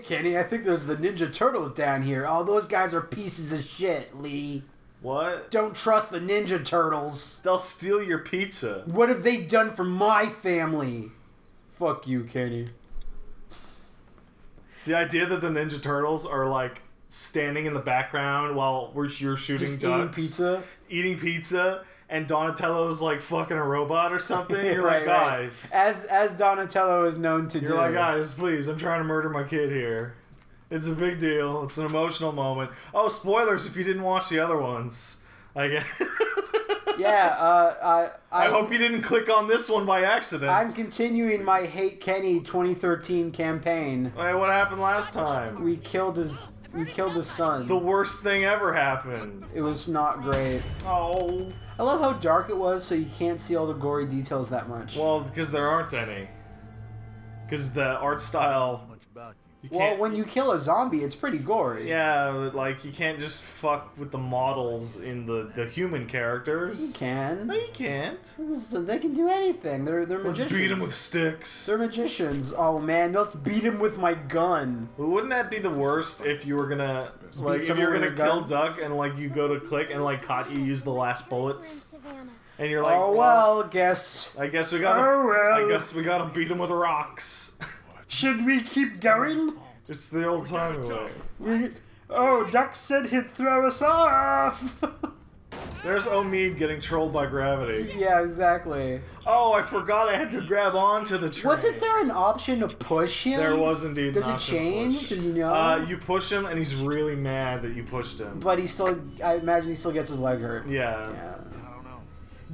Kenny, I think there's the Ninja Turtles down here. Oh, those guys are pieces of shit, Lee. What? Don't trust the Ninja Turtles. They'll steal your pizza. What have they done for my family? Fuck you, Kenny. The idea that the Ninja Turtles are like standing in the background while you're shooting Just ducks, eating pizza, and Donatello's like fucking a robot or something. You're right, like, guys, as Donatello is known to do. You're like, guys, please, I'm trying to murder my kid here. It's a big deal. It's an emotional moment. Oh, spoilers if you didn't watch the other ones. I guess. Yeah, I hope you didn't click on this one by accident. I'm continuing my Hate Kenny 2013 campaign. Hey, what happened last time? We killed his son. The worst thing ever happened. It was not great. Oh. I love how dark it was, so you can't see all the gory details that much. Well, because there aren't any. Because the art style... Well, when you kill a zombie, it's pretty gory. Yeah, but like, you can't just fuck with the models in the human characters. You can. No, you can't. They can do anything. They're magicians. Let's beat them with sticks. They're magicians. Oh, man, let's beat him with my gun. Well, wouldn't that be the worst if you were gonna, like, if you're gonna kill Duck and, like, you go to click and, like, Katya use the last bullets? And you're like, I guess we gotta beat him with rocks. Should we keep going? It's the old time way. Duck said he'd throw us off. There's Omid getting trolled by gravity. Yeah, exactly. Oh, I forgot I had to grab onto the train. Wasn't there an option to push him? There was indeed. Does it change? Do you know? You push him, and he's really mad that you pushed him. But he still, I imagine he still gets his leg hurt. Yeah.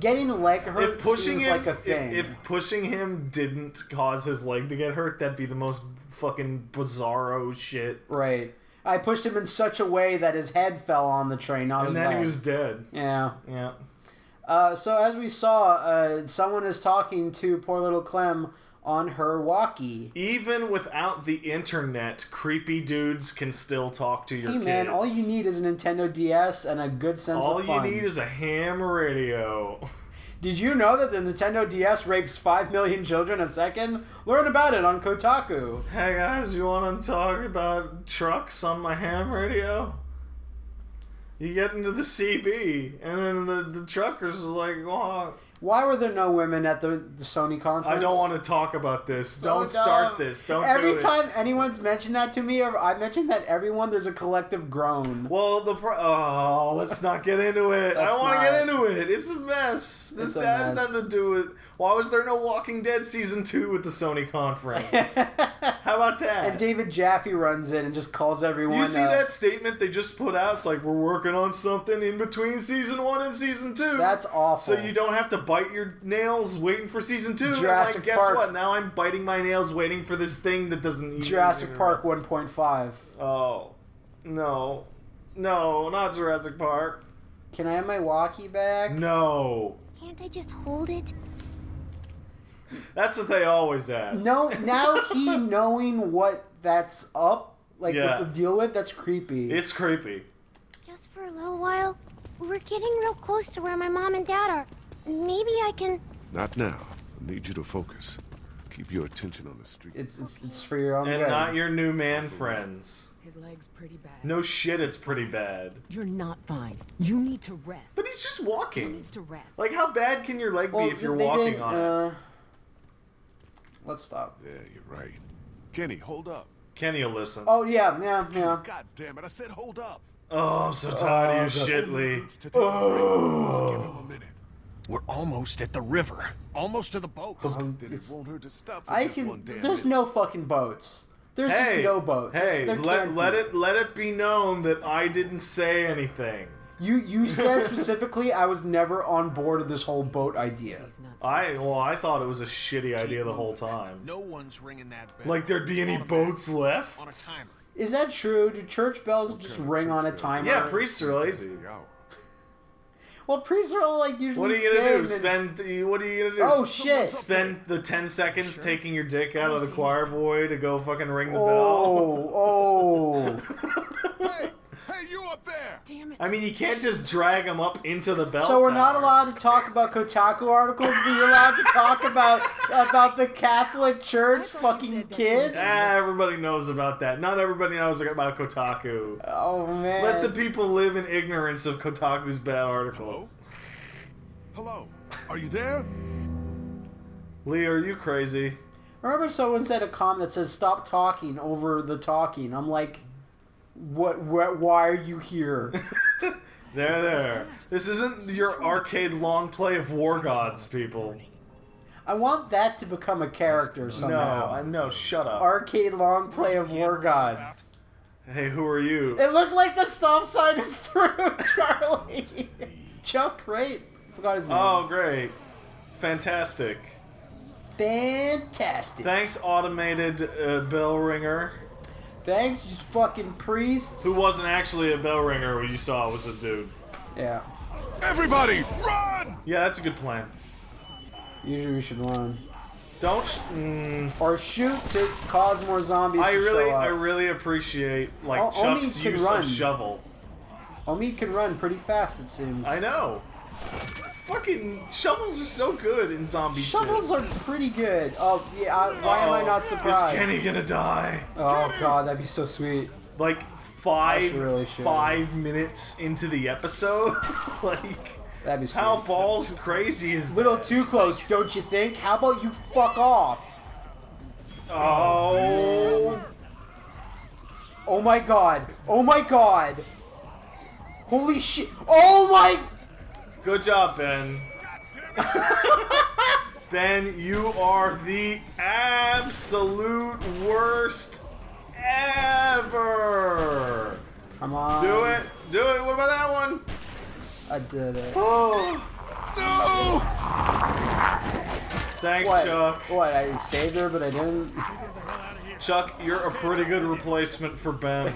Getting a leg hurt seems like a thing. If pushing him didn't cause his leg to get hurt, that'd be the most fucking bizarro shit. Right. I pushed him in such a way that his head fell on the train, not his leg. And then he was dead. Yeah. Yeah. So as we saw, someone is talking to poor little Clem on her walkie. Even without the internet, creepy dudes can still talk to your kids. Hey man, all you need is a Nintendo DS and a good sense of fun. All you need is a ham radio. Did you know that the Nintendo DS rapes 5 million children a second? Learn about it on Kotaku. Hey guys, you want to talk about trucks on my ham radio? You get into the CB, and then the truckers are like, oh. Why were there no women at the Sony conference? I don't want to talk about this. So don't dumb. start this. Don't Every do it. time anyone's mentioned that to me, or I mentioned that everyone, there's a collective groan. Well, let's not get into it. I don't want to get into it. It's a mess. This has nothing to do with... Why was there no Walking Dead Season 2 at the Sony conference? How about that? And David Jaffe runs in and just calls everyone... You see that statement they just put out? It's like, we're working on something in between Season 1 and Season 2. That's awful. So you don't have to bite your nails waiting for Season 2. Jurassic like, guess Park. what? Now I'm biting my nails waiting for this thing that doesn't... Jurassic Park 1.5. Oh. No. No, not Jurassic Park. Can I have my walkie back? No. Can't I just hold it? That's what they always ask. No, now he knowing what that's up, like what to deal with, that's creepy. It's creepy. Just for a little while. We're getting real close to where my mom and dad are. Maybe I can... Not now. I need you to focus. Keep your attention on the street. It's for your own good. And not your new man friends. His leg's pretty bad. No shit, it's pretty bad. You're not fine. You need to rest. But he's just walking. He needs to rest. Like, how bad can your leg be if you're walking on it? Let's stop. Yeah, you're right. Kenny, hold up. Kenny will listen. Oh, yeah. God damn it, I said hold up. Oh, I'm so tired of your shit, Lee. Let's give him a minute. We're almost at the river. Almost to the boats. It won't hurt to stop for just one damn There's minute. no fucking boats. There's just no boats. Hey, let it be known that I didn't say anything. You said specifically I was never on board of this whole boat idea. I thought it was a shitty idea the whole time. No one's ringing that bell. Like there'd be any boats left? On a timer. Is that true? Do church bells just ring on a timer? Yeah, priests are lazy. Well, priests are like usually. What are you gonna do? What are you gonna do? Oh shit! Spend the 10 seconds taking your dick out of the choir boy to go fucking ring the bell? Oh. Hey, Hey, you up there! Damn it. I mean, you can't just drag him up into the bell So we're not tower. allowed to talk about Kotaku articles, but you're allowed to talk about the Catholic Church fucking kids? Everybody knows about that. Not everybody knows about Kotaku. Oh, man. Let the people live in ignorance of Kotaku's bad articles. Hello? Are you there? Lee, are you crazy? I remember someone said a comment that says, stop talking over the talking. I'm like, what why are you here? There. This isn't your arcade long play of War Gods, people. I want that to become a character somehow. No, shut up. Arcade long play of War Gods. Hey, who are you? It looked like the stop sign is through, Charlie. Chuck, great. Forgot his name. Oh, great. Fantastic. Fantastic. Thanks, automated bell ringer. Thanks, you fucking priests. Who wasn't actually a bell ringer, what you saw was a dude. Yeah. Everybody, run! Yeah, that's a good plan. Usually we should run. Don't Or shoot to cause more zombies to show up. I really appreciate, like, Omid Chuck's can use run. of shovel. Omid can run pretty fast, it seems. I know. Fucking shovels are so good in zombie Shovels shit. are pretty good. Oh, yeah, why am I not surprised? Is Kenny gonna die? Oh, God, that'd be so sweet. Like, Really should. 5 minutes into the episode? Like, That'd be sweet. how balls crazy is Little that? too close, don't you think? How about you fuck off? Oh. Oh my God. Oh my God. Holy shit. Oh my... Good job, Ben. Ben, you are the absolute worst ever. Come on. Do it. What about that one? I did it. Oh. No. Thanks, What? Chuck. What? I saved her, but I didn't. Chuck, you're a pretty good replacement for Ben.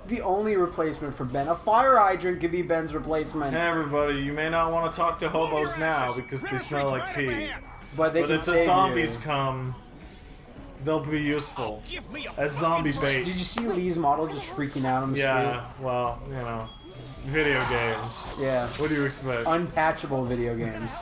The only replacement for Ben. A fire hydrant could be Ben's replacement. Hey, everybody, you may not want to talk to hobos now because they smell like pee. But they But can if the save zombies you. come, they'll be useful as zombie bait. Did you see Lee's model just freaking out on the Yeah, well, you know, video games. street? Yeah. What do you expect? Unpatchable video games.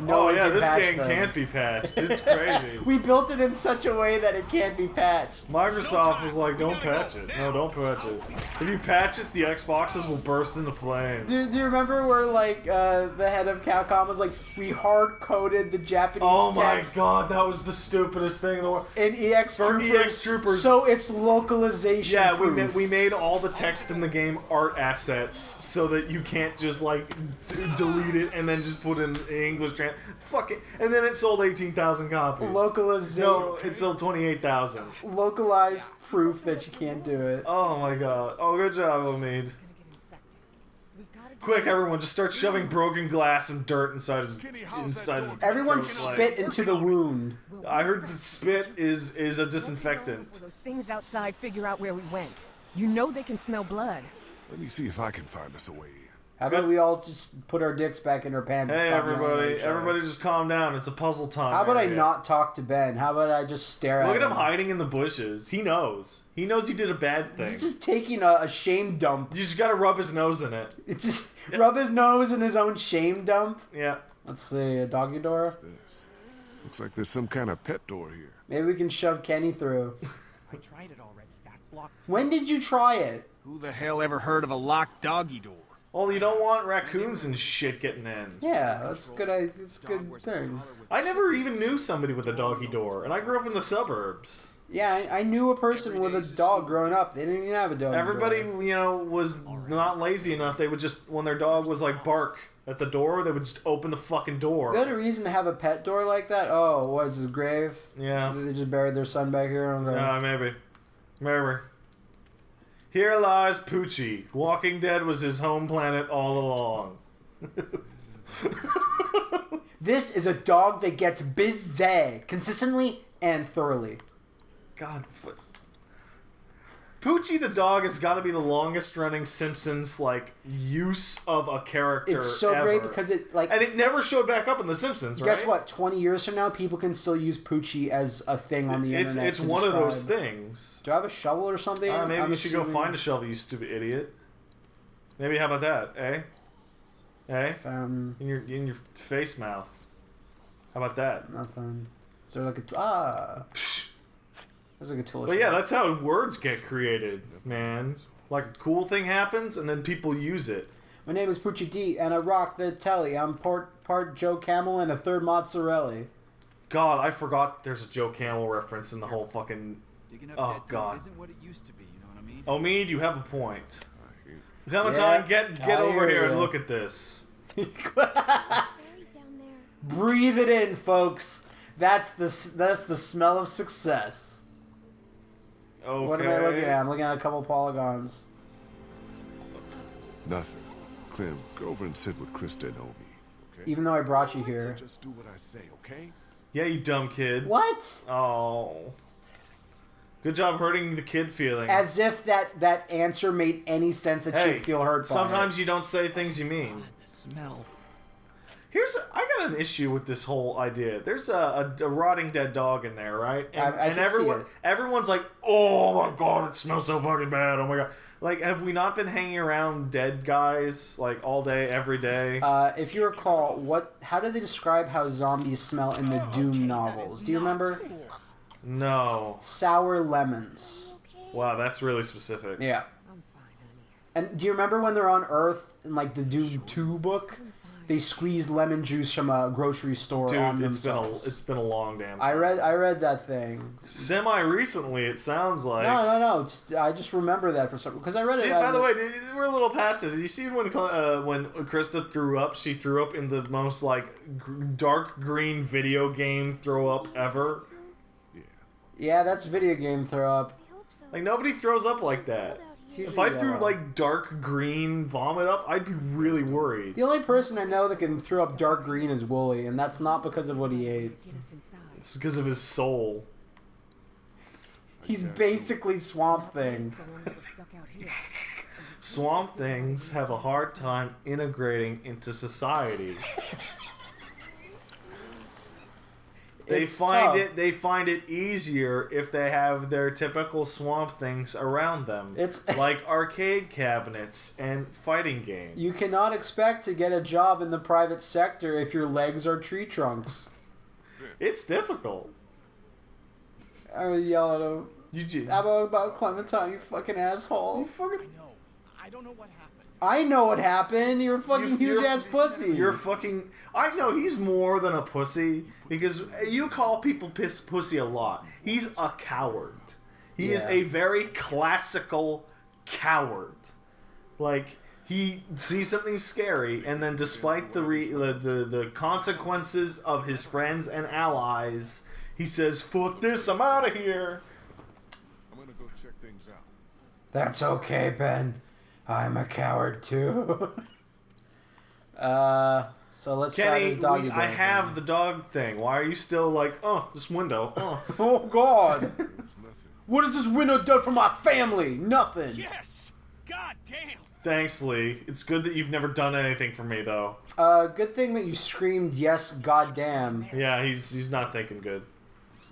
Oh one yeah, can this patch game them. can't be patched. It's crazy. We built it in such a way that it can't be patched. Microsoft was like, don't patch it. No, don't patch it. If you patch it, the Xboxes will burst into flames. Do you remember where, like, the head of Capcom was like, we hard-coded the Japanese Oh my text god, that was the stupidest thing in the world. in EX For Troopers, EX Troopers. so it's localization Yeah, proof. we made all the text in the game art assets so that you can't just like delete it and then just put in English fuck it. And then it sold 18,000 copies. Localization. No, it sold 28,000. Localized proof that you can't do it. Oh my god. Oh, good job, Omid. Quick, everyone, just start shoving broken glass and dirt inside his Everyone throat, like- spit into the wound. I heard that spit is a disinfectant. Those things outside figure out where we went. You know they can smell blood. Let me see if I can find us a way. How about we all just put our dicks back in our pants? and Hey stop yelling at everybody, each other? everybody just calm down. It's a puzzle time. How about I area. not talk to Ben? How about I just stare Look at at him? him hiding in the bushes. He knows. He knows he did a bad thing. He's just taking a shame dump. You just gotta rub his nose in it. It's just rub his nose in his own shame dump. Yeah. Let's see, a doggy door. This looks like there's some kind of pet door here. Maybe we can shove Kenny through. I tried it already. That's locked. When did you try it? Who the hell ever heard of a locked doggy door? Well, you don't want raccoons and shit getting in. Yeah, that's good. It's a good thing. I never even knew somebody with a doggy door, and I grew up in the suburbs. Yeah, I knew a person with a dog growing up. They didn't even have a dog. Everybody, you know, was not lazy enough. They would just, when their dog was like bark at the door, they would just open the fucking door. The only reason to have a pet door like that, oh, what is his grave? Yeah. They just buried their son back here. Okay. Maybe. Maybe. Here lies Poochie. Walking Dead was his home planet all along. This is a dog that gets busy consistently and thoroughly. God. Poochie the dog has got to be the longest running Simpsons like use of a character. It's so ever. great because it like and it never showed back up in the Simpsons. Right? Guess what? 20 years from now, people can still use Poochie as a thing on the internet. It's one of those things. Do I have a shovel or something? Maybe you should go find a shovel, you stupid idiot. Maybe how about that, eh? Eh? In your face mouth. How about that? Nothing. Is there like a There's like a tool. But yeah, that's how words get created, man. Like a cool thing happens, and then people use it. My name is Poochie D, and I rock the telly. I'm part Joe Camel and a third mozzarella. God, I forgot there's a Joe Camel reference in the whole fucking. Oh God. Isn't what it used to be, you know what I mean? Omid, you have a point. Clementine, get over here and look at this. Breathe it in, folks. That's the smell of success. Okay. What am I looking at? I'm looking at a couple polygons. Nothing. Clem, go over and sit with Krista and Obi, okay? Even though I brought you here. Just do what I say, okay? Yeah, you dumb kid. What? Oh. Good job hurting the kid feeling. As if that answer made any sense that she'd feel hurt by sometimes you don't say things you mean. God, the smell. I got an issue with this whole idea. There's a rotting dead dog in there, right? And everyone's like, oh my God, it smells so fucking bad. Oh my God. Like, have we not been hanging around dead guys like all day, every day? If you recall, how do they describe how zombies smell in the Doom novels? Do you remember? No. Sour lemons. Wow, that's really specific. Yeah. And do you remember when they're on Earth in like the Doom 2 book? They squeeze lemon juice from a grocery store on themselves. It's been a long damn time. I read that thing. Semi-recently, it sounds like. No. I just remember that for some because I read it. By the way, we're a little past it. Did you see when Krista threw up? She threw up in the most like dark green video game throw up ever. Yeah, that's video game throw up. Like nobody throws up like that. If I threw like dark green vomit up, I'd be really worried. The only person I know that can throw up dark green is Wooly, and that's not because of what he ate. It's because of his soul. He's basically Swamp Thing. Swamp Things have a hard time integrating into society. They find it easier if they have their typical Swamp Things around them. It's like arcade cabinets and fighting games. You cannot expect to get a job in the private sector if your legs are tree trunks. It's difficult. I would yell at him. How about Clementine, you fucking asshole? I don't know what happened. I know what happened. You're a fucking huge-ass pussy. You're fucking... I know he's more than a pussy because you call people pussy a lot. He's a coward. He is a very classical coward. Like, he sees something scary and then despite the consequences of his friends and allies, he says, fuck this, I'm out of here. I'm gonna go check things out. That's okay, Ben. I'm a coward too. So let's try this doggy dog. I have the dog thing. Why are you still like, this window? Oh God! What has this window done for my family? Nothing. Yes. God damn. Thanks, Lee. It's good that you've never done anything for me, though. Good thing that you screamed yes, goddamn. Yeah, he's not thinking good.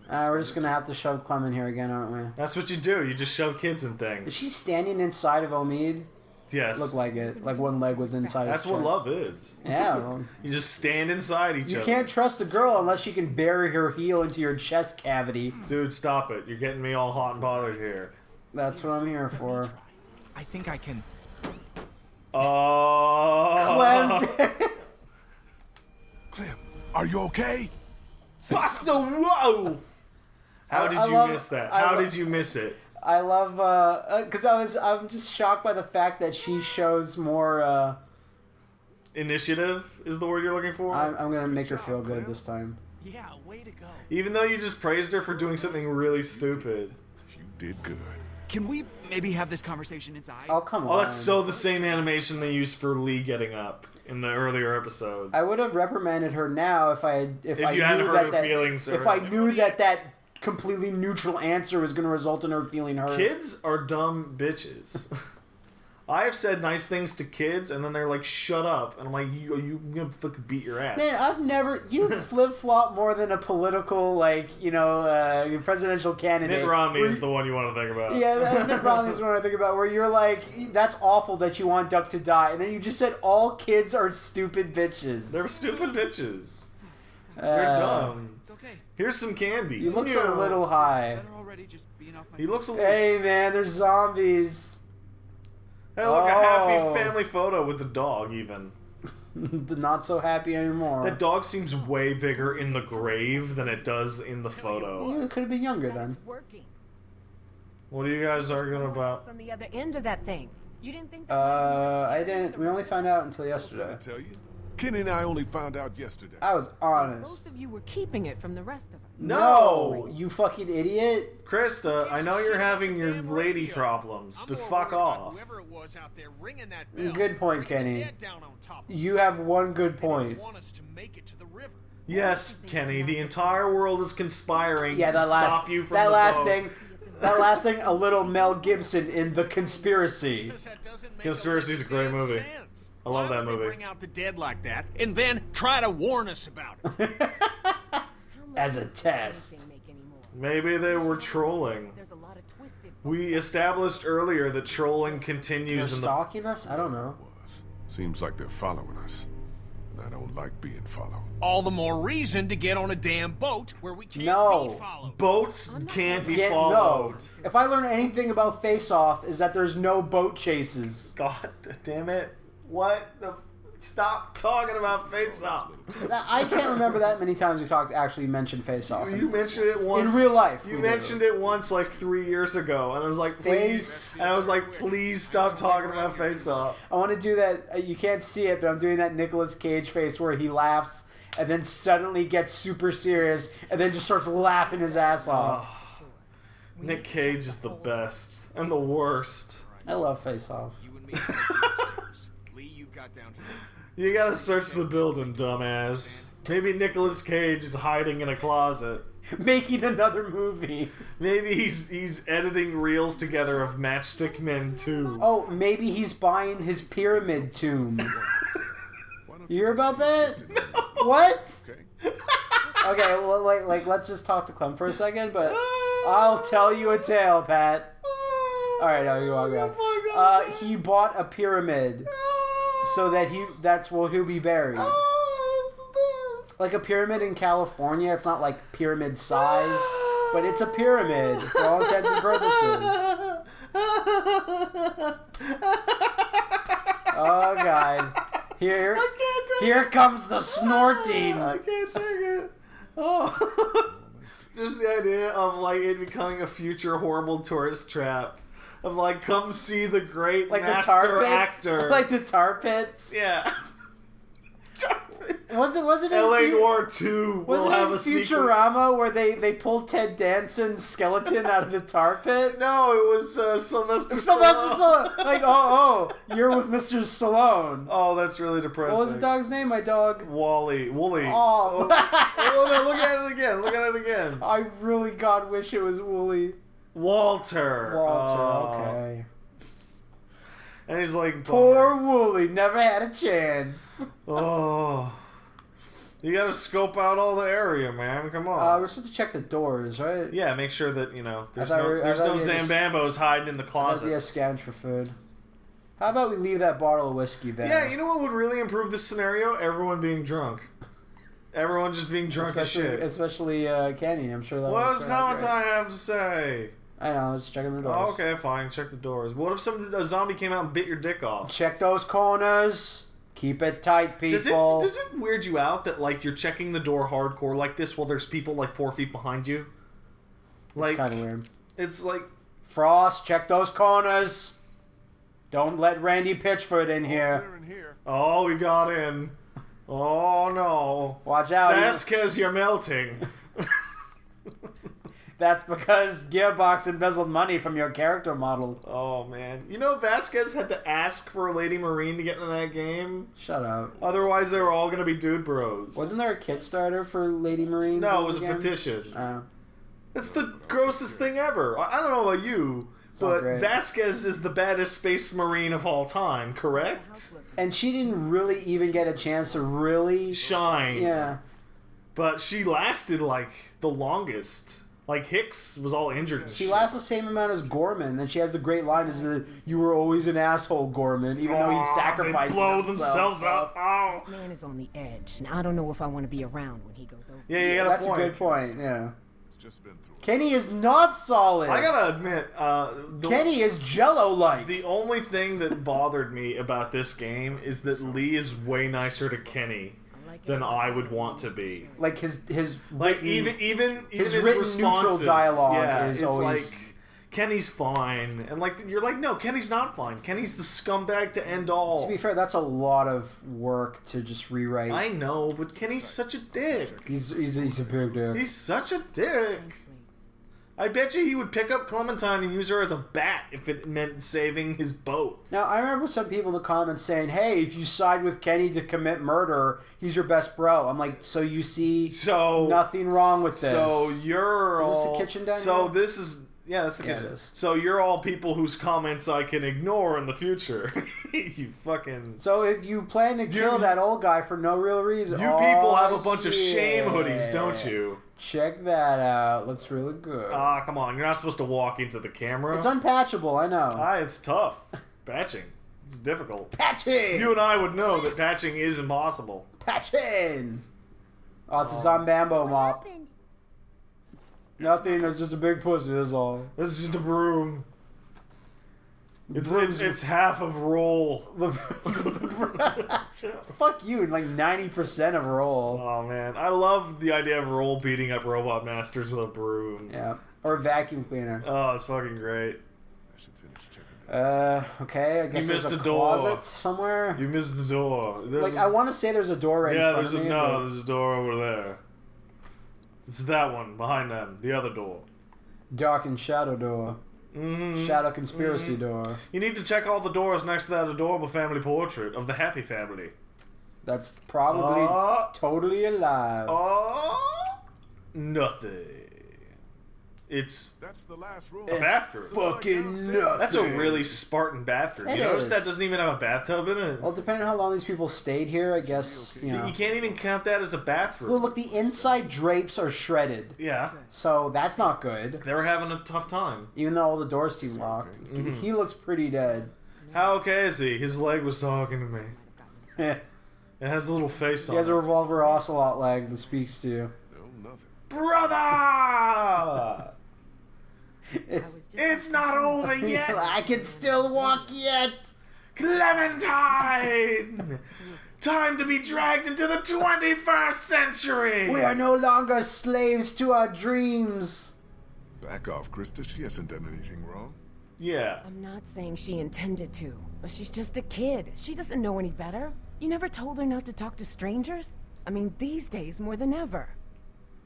We're just gonna have to shove Clem in here again, aren't we? That's what you do. You just shove kids in things. Is she standing inside of Omid? Yes. Looked like it. Like one leg was inside his chest. That's what love is. Yeah. Well, you just stand inside each other. You can't trust a girl unless she can bury her heel into your chest cavity. Dude, stop it. You're getting me all hot and bothered here. That's what I'm here for. I think I can... Clem, are you okay? Buster, whoa! How did you miss that? How did you miss it? I love, because I'm just shocked by the fact that she shows more, Initiative is the word you're looking for? I'm gonna make her feel good this time. Yeah, way to go. Even though you just praised her for doing something really stupid. You did good. Can we maybe have this conversation inside? Oh, come on. Oh, that's so the same animation they used for Lee getting up in the earlier episodes. I would have reprimanded her now if I knew you hadn't hurt her that feelings. If I knew that completely neutral answer was going to result in her feeling hurt. Kids are dumb bitches. I have said nice things to kids, and then they're like, "Shut up," and I'm like, "You gonna fucking beat your ass." Man, I've never... You flip-flop more than a political, like, presidential candidate. Mitt Romney is the one you want to think about. Yeah, Mitt Romney is the one I think about, where you're like, that's awful that you want Duck to die, and then you just said all kids are stupid bitches. They're stupid bitches. They're dumb. It's okay. Here's some candy. He looks a little high. Better already just being off my He looks a little... Hey, man, there's zombies. Hey, look, a happy family photo with the dog, even. Not so happy anymore. That dog seems way bigger in the grave than it does in the photo. Yeah, it could have been younger then. That's working. What are you guys arguing Someone about? else on the other end of that thing. You didn't think I didn't. We only found out until Did I yesterday. tell you? Kenny and I only found out yesterday. I was most honest. of you were keeping it from the rest of us. No, you fucking idiot. Krista, I know you're having your lady problems, but fuck off. Whoever it was out there ringing that bell, Good point, bringing the Kenny. dead down on top of You us. have one good They didn't point. want us to make it to the river. Yes, Kenny, the entire world is conspiring Yeah, to that last stop you from that the last boat. thing. That last thing, a little Mel Gibson in The Conspiracy. Because that doesn't make Conspiracy's a great damn movie. sense. I love Why that would movie. They bring out the dead like that and then try to warn us about it. How much As a does this test. anything make anymore? Maybe they were trolling. There's a lot of twisted We established earlier that trolling They're continues in the... stalking us? I don't know. Seems like they're following us. And I don't like being followed. All the more reason to get on a damn boat where we can't No. be followed. Boats can't be Yeah, no. followed. If I learn anything about Face Off, is that there's no boat chases. God damn it. What the... Stop talking about Face Off. I can't remember that many times we actually mentioned Face Off. You mentioned it once. In real life, You we mentioned it once like 3 years ago, and I was like, please. And I was like, please stop talking about Face Off. I want to do that. You can't see it, but I'm doing that Nicolas Cage face where he laughs and then suddenly gets super serious and then just starts laughing his ass off. Nick Cage is the best and the worst. I love Face Off. You and me. Lee, you've got down here. You gotta search the building, dumbass. Maybe Nicolas Cage is hiding in a closet. Making another movie. Maybe he's editing reels together of Matchstick Men 2. Oh, maybe he's buying his pyramid tomb. You hear about that? What? Okay? Okay, well, let's just talk to Clem for a second, but I'll tell you a tale, Pat. All right, now you walk out. He bought a pyramid so that that's where he'll be buried. Like a pyramid in California, it's not like pyramid size, but it's a pyramid for all intents and purposes. Oh God! Here comes the snorting. I can't take it. Oh, just the idea of like it becoming a future horrible tourist trap. Of like, come see the great Like the master tar pits, actor. like the tar pits. Yeah. Wasn't it L.A. Noir 2 will Wasn't have it a sequel. Futurama where they pulled Ted Danson's skeleton out of the tar pit? No, it was Sylvester Sylvester Stallone. Stallone. Like, oh, you're with Mr. Stallone. Oh, that's really depressing. What was the dog's name? My dog. Wooly. Oh, Oh, no, look at it again. Look at it again. I really God wish it was Wooly. Walter. Walter. Oh. Okay. And he's like, Poor Wooly never had a chance. oh. You gotta scope out all the area, man. Come on. We're supposed to check the doors, right? Yeah, make sure that, there's thought no, we- I there's thought no we had to- Zambambos hiding in the That'd be a closet. scavenge for food. How about we leave that bottle of whiskey there? Yeah, you know what would really improve this scenario? Everyone being drunk. Everyone just being drunk as shit. Especially Kenny. I'm sure that. What would does turn out great. Clementine have to say? I know. Let's check the doors. Oh, okay, fine. Check the doors. What if a zombie came out and bit your dick off? Check those corners. Keep it tight, people. Does it weird you out that like you're checking the door hardcore like this while there's people like 4 feet behind you? Like It's kind of weird. It's like Frost, check those corners. Don't let Randy Pitchford in here. Clear in here. oh, we got in. Oh no. Watch out. Vasquez, you're melting. That's because Gearbox embezzled money from your character model. Oh man. You know Vasquez had to ask for a Lady Marine to get into that game? Shut up. Otherwise they were all gonna be dude bros. Wasn't there a Kickstarter for Lady Marines? No, in it was the a game? petition. That's the grossest thing ever. I don't know about you, but Vasquez is the baddest space marine of all time, correct? And she didn't really even get a chance to really shine. Yeah. But she lasted, like, the longest. Like, Hicks was all injured and She lasts the same amount as Gorman. Then she has the great line, is that you were always an asshole, Gorman, even though he's sacrificing they blow themselves up. Oh. Man is on the edge, and I don't know if I want to be around when he goes over. Yeah, you got That's a point. a good point, yeah. Kenny is not solid. I gotta admit, Kenny is Jello-like. The only thing that bothered me about this game is that Lee is way nicer to Kenny than I would want to be. Like his like written, even his his written responses, neutral dialogue yeah, is it's always like Kenny's fine, and like you're like, no, Kenny's not fine. Kenny's the scumbag to end all. To be fair, that's a lot of work to just rewrite. I know, but Kenny's such a dick. He's a big dick. He's such a dick. I bet you he would pick up Clementine and use her as a bat if it meant saving his boat. Now, I remember some people in the comments saying, hey, if you side with Kenny to commit murder, he's your best bro. I'm like, so you see nothing wrong with this. So you're all... Is this the kitchen down So here? this is... Yeah, that's the kitchen. It is. So you're all people whose comments I can ignore in the future. You fucking... So if you plan to kill that old guy for no real reason... You people have a bunch of shame hoodies, don't you? Check that out. Looks really good. Ah, come on. You're not supposed to walk into the camera. It's unpatchable, I know. It's tough. Patching. It's difficult. Patching! You and I would know that patching is impossible. Patching! Oh, it's a Zombambo mop. Nothing, it's just a big pussy, that's all. This is just a broom. It's half of roll. Fuck you, like 90% of roll. Oh man, I love the idea of roll beating up robot masters with a broom. Yeah, or a vacuum cleaner. Oh, it's fucking great. Okay, I guess you there's missed a a door closet somewhere. You missed the door. I want to say there's a door right in front of me. Yeah, there's a door over there. It's that one behind them. The other door. Dark and shadow door. Mm-hmm. Shadow conspiracy door. You need to check all the doors next to that adorable family portrait of the happy family. That's probably totally alive. Nothing. That's the last room. A bathroom. Fucking nothing. That's a really Spartan bathroom. You notice that doesn't even have a bathtub in it? Well, depending on how long these people stayed here, I guess, you know. You can't even count that as a bathroom. Well, look, the inside drapes are shredded. Yeah. So that's not good. They were having a tough time. Even though all the doors seem locked. Mm-hmm. He looks pretty dead. How okay is he? His leg was talking to me. It has a little face on it. He has a revolver ocelot leg that speaks to you. No, nothing. Brother! It's not over yet! I can still walk yet! Clementine! Time to be dragged into the 21st century! We are no longer slaves to our dreams! Back off, Krista. She hasn't done anything wrong. Yeah. I'm not saying she intended to, but she's just a kid. She doesn't know any better. You never told her not to talk to strangers? I mean, these days more than ever.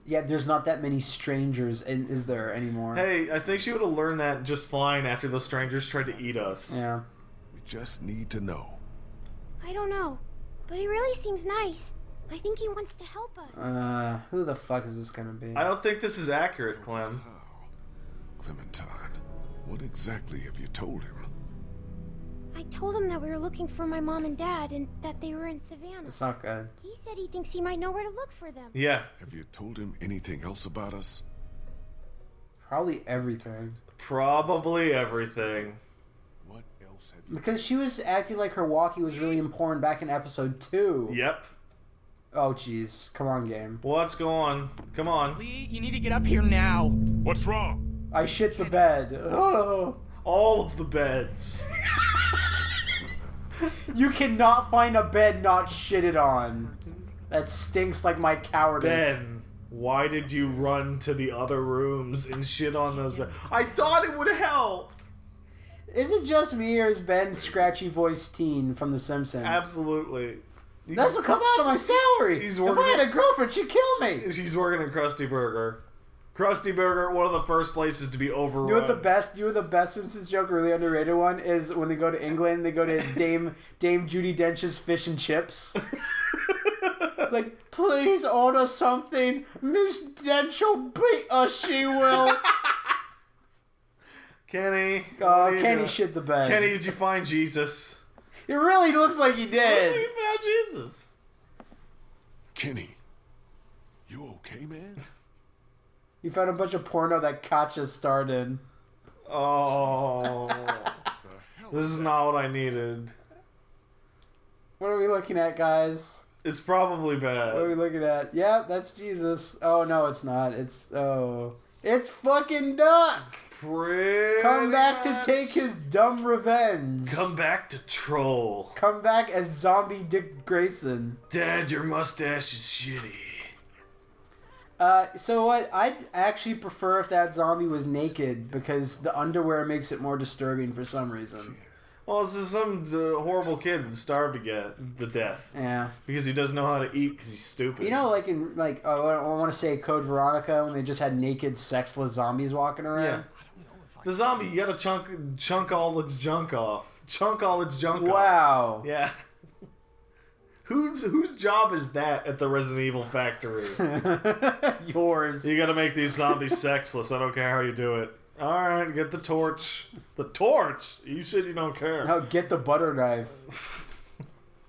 Yeah, there's not that many strangers, is there, anymore? Hey, I think she would have learned that just fine after those strangers tried to eat us. Yeah. We just need to know. I don't know, but he really seems nice. I think he wants to help us. Who the fuck is this gonna be? I don't think this is accurate, Clem. Clementine, what exactly have you told him? I told him that we were looking for my mom and dad and that they were in Savannah. It's not good. He said he thinks he might know where to look for them. Yeah. Have you told him anything else about us? Probably everything. Probably everything. What else have you... Because she was acting like her walkie was really important back in episode 2. Yep. Oh, jeez. Come on, game. What's going on? Come on. Lee, you need to get up here now. What's wrong? I shit the bed. Oh. All of the beds. You cannot find a bed not shitted on. That stinks like my cowardice. Ben, why did you run to the other rooms and shit on those beds? I thought it would help. Is it just me or is Ben scratchy voiced teen from The Simpsons? Absolutely. This will come out of my salary. If I had a girlfriend, she'd kill me. She's working at Krusty Burger. Krusty Burger, one of the first places to be overrun. You know what the best Simpsons joke, a really underrated one, is when they go to England, they go to Dame Judi Dench's Fish and Chips. like, please order something. Miss Dent shall beat us, she will. Kenny. Kenny shit the bed. Kenny, did you find Jesus? It really looks like he did. Looks like he found Jesus. Kenny, you okay, man? He found a bunch of porno that Katja starred in. Oh. This is not what I needed. What are we looking at, guys? It's probably bad. What are we looking at? Yeah, that's Jesus. Oh, no, it's not. It's fucking Duck. Come back to take his dumb revenge. Come back to troll. Come back as zombie Dick Grayson. Dad, your mustache is shitty. So what? I'd actually prefer if that zombie was naked because the underwear makes it more disturbing for some reason. Well, this is some horrible kid that starved to death. Yeah. Because he doesn't know how to eat because he's stupid. You know, like in I want to say Code Veronica when they just had naked, sexless zombies walking around. Yeah. The zombie, you gotta chunk all its junk off. Chunk all its junk off. Wow. Yeah. Whose job is that at the Resident Evil factory? Yours. You gotta make these zombies sexless. I don't care how you do it. Alright, get the torch. The torch? You said you don't care. No, get the butter knife.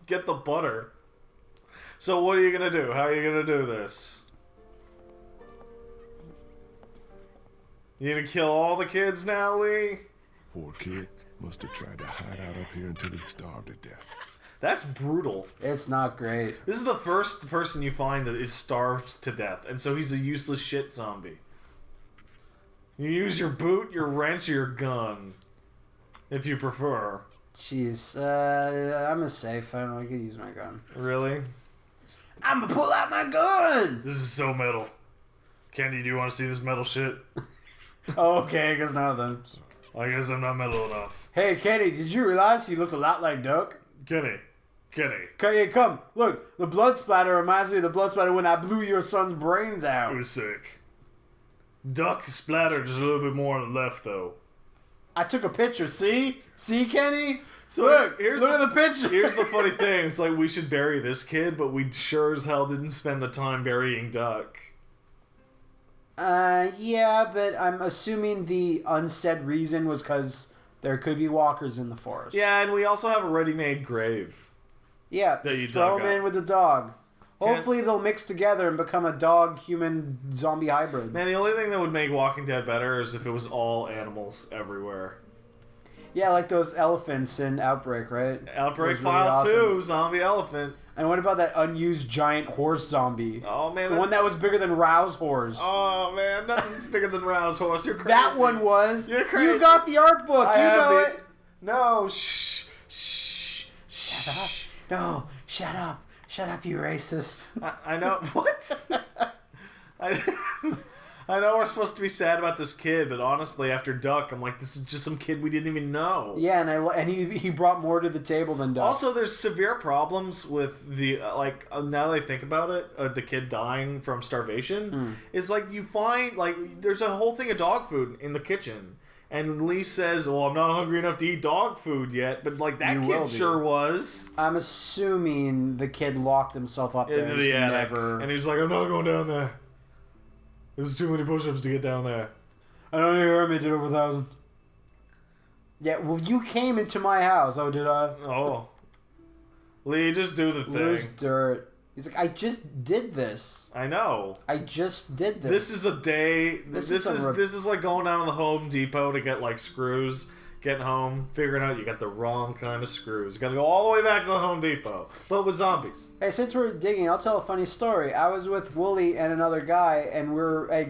Get the butter. So what are you gonna do? How are you gonna do this? You gonna kill all the kids now, Lee? Poor kid must have tried to hide out up here until he starved to death. That's brutal. It's not great. This is the first person you find that is starved to death, and so he's a useless shit zombie. You use your boot, your wrench, or your gun, if you prefer. Jeez, I'm safe. I don't know. I could use my gun. Really? I'm gonna pull out my gun. This is so metal. Candy, do you want to see this metal shit? Oh, okay, I guess not then. I guess I'm not metal enough. Hey, Kenny, did you realize he looked a lot like Duck? Kenny. Okay, come. Look, the blood splatter reminds me of the blood splatter when I blew your son's brains out. It was sick. Duck splattered just a little bit more on the left, though. I took a picture, see? See, Kenny? So look at the picture. Here's the funny thing. It's like we should bury this kid, but we sure as hell didn't spend the time burying Duck. Yeah, but I'm assuming the unsaid reason was because there could be walkers in the forest. Yeah, and we also have a ready-made grave. Yeah, that you throw dug them in up. with the dog. Hopefully they'll mix together and become a dog-human-zombie hybrid. Man, the only thing that would make Walking Dead better is if it was all animals everywhere. Yeah, like those elephants in Outbreak, right? Outbreak Really File awesome. 2, zombie elephant. And what about that unused giant horse zombie? Oh, man. The one that was bigger than Rao's horse. Oh, man. Nothing's bigger than Rao's horse. You're crazy. That one was. You're crazy. You got the art book. You know it. No. Shh. Shut up. No. Shut up. Shut up, you racist. I know. What? I know we're supposed to be sad about this kid, but honestly, after Duck, I'm like, this is just some kid we didn't even know. Yeah, and he brought more to the table than Duck. Also, there's severe problems with the, now that I think about it, the kid dying from starvation, is like, you find, like, there's a whole thing of dog food in the kitchen. And Lee says, "Oh, I'm not hungry enough to eat dog food yet," but like that kid sure was. I'm assuming the kid locked himself up there. Into the attic, and he's like, "I'm not going down there. There's too many push-ups to get down there." I don't hear me. Did over 1,000. Yeah, well, you came into my house. Oh, did I? Oh, Lee, just do the thing. Where's dirt? He's like, I just did this. I know. I just did this. This is a day. This is like going down to the Home Depot to get like screws. Getting home, figuring out you got the wrong kind of screws. You got to go all the way back to the Home Depot, but with zombies. Hey, since we're digging, I'll tell a funny story. I was with Wooly and another guy, and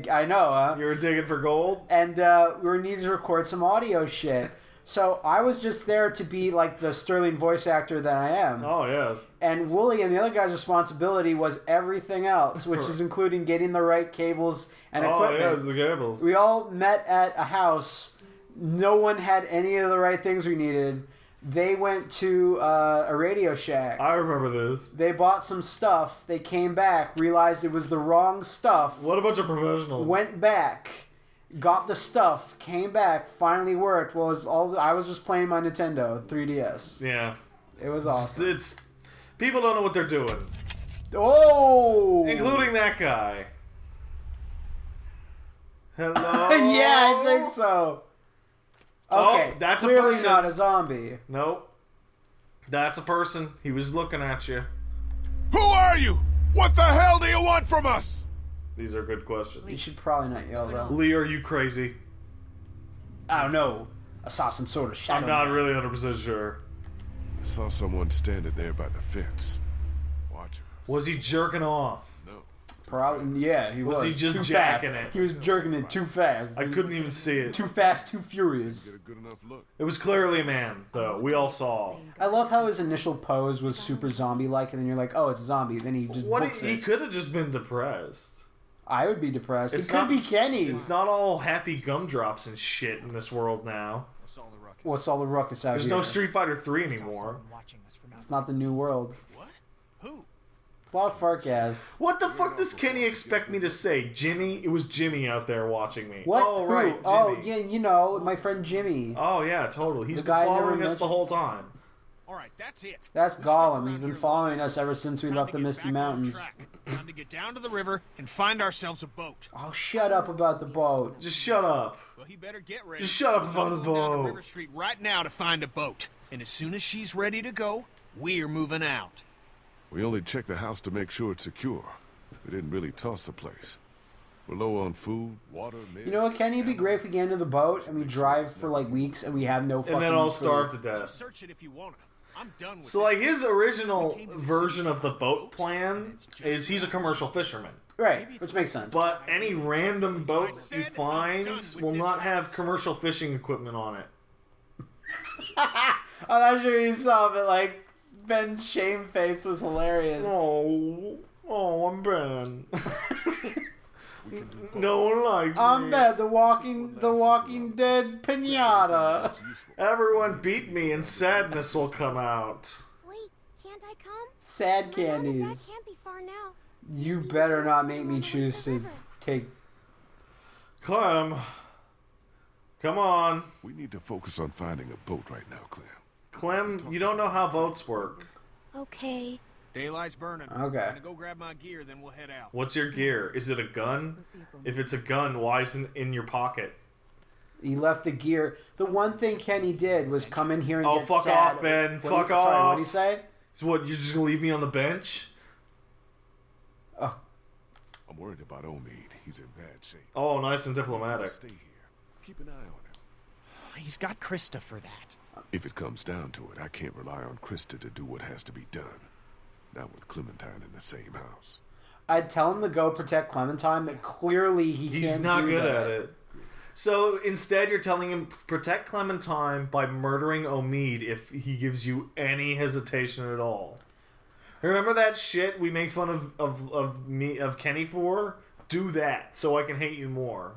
I know, huh? You were digging for gold? And we were needing to record some audio shit. So I was just there to be like the sterling voice actor that I am. Oh, yes. And Wooly and the other guy's responsibility was everything else, which is including getting the right cables and equipment. Oh, yes, the cables. We all met at a house. No one had any of the right things we needed. They went to a Radio Shack. I remember this. They bought some stuff. They came back, realized it was the wrong stuff. What a bunch of professionals. Went back, got the stuff, came back, finally worked. I was just playing my Nintendo 3DS. Yeah. It was awesome. People don't know what they're doing. Oh! Including that guy. Hello? Yeah, I think so. Okay, Oh, that's a clearly person. not a zombie. Nope. That's a person. He was looking at you. Who are you? What the hell do you want from us? These are good questions. You should probably not yell though. Lee, are you crazy? I don't know. I saw some sort of shadow. I'm not man. really 100% sure. I saw someone standing there by the fence, watching us. Was he jerking off? No. Probably, yeah, he was. Was he just too jacking fast. it? He was jerking it too fast. I couldn't even see it. Too fast, too furious. Get a good enough look. It was clearly a man, though. We all saw. I love how his initial pose was super zombie-like, and then you're like, oh, it's a zombie. Then he just books He it. could have just been depressed. I would be depressed. It's It could not- be Kenny. It's not all happy gumdrops and shit in this world now. What's all the ruckus out There's here? no Street Fighter 3 anymore. It's not the new world. What? Who? It's a lot of fart gas. What the fuck does Kenny expect me to say? Jimmy? It was Jimmy out there watching me. What? Oh, Who? right, Jimmy. Oh, yeah, you know, my friend Jimmy. Oh, yeah, totally. He's The been guy never following us mentioned- the whole time. All right, that's it. That's We'll stop Gollum. He's around been here following long us ever since we Time left to the get Misty back on Mountains. track. Time to get down to the river and find ourselves a boat. Oh, shut up about the boat. Just shut up. Well, he better get ready. Just shut up because about I'm the going down to boat. River Street right now to find a boat. And as soon as she's ready to go, we're moving out. We only checked the house to make sure it's secure. We didn't really toss the place. We're low on food, water, You know what, Kenny? It'd be great if we get into the boat and we drive for like weeks and we have no fucking And then all food. starve to death. Search it if you want to. I'm done with So, this. like, his original version of the boat plan is he's a commercial fisherman. Right, which makes sense. But any random boat you find will not have commercial fishing equipment on it. I'm not sure you saw, but like Ben's shame face was hilarious. Oh, I'm Ben. No one likes I'm me. Ben, the Walking Dead pinata. Everyone beat me and sadness will come out. Wait, can't I come? Sad My mom and dad candies. can't be far now. You better not make me choose to take. Clem, come on. We need to focus on finding a boat right now, Clem. Clem, you don't know how boats work. Okay. Daylight's burning. Okay. I'm gonna go grab my gear, then we'll head out. What's your gear? Is it a gun? If it's a gun, why isn't it in your pocket? He left the gear. The one thing Kenny did was come in here and Oh, get fuck sad. off, Ben. What Fuck do you- Sorry, off. what did he say? So what, you're just gonna leave me on the bench? Oh, I'm worried about Omid. He's in bad shape. Oh, nice and diplomatic. Stay here. Keep an eye on him. He's got Krista for that. If it comes down to it, I can't rely on Krista to do what has to be done. Not with Clementine in the same house. I'd tell him to go protect Clementine, but clearly He's can't not do good that. at it. So instead, you're telling him protect Clementine by murdering Omid if he gives you any hesitation at all. Remember that shit we make fun of Kenny for? Do that so I can hate you more.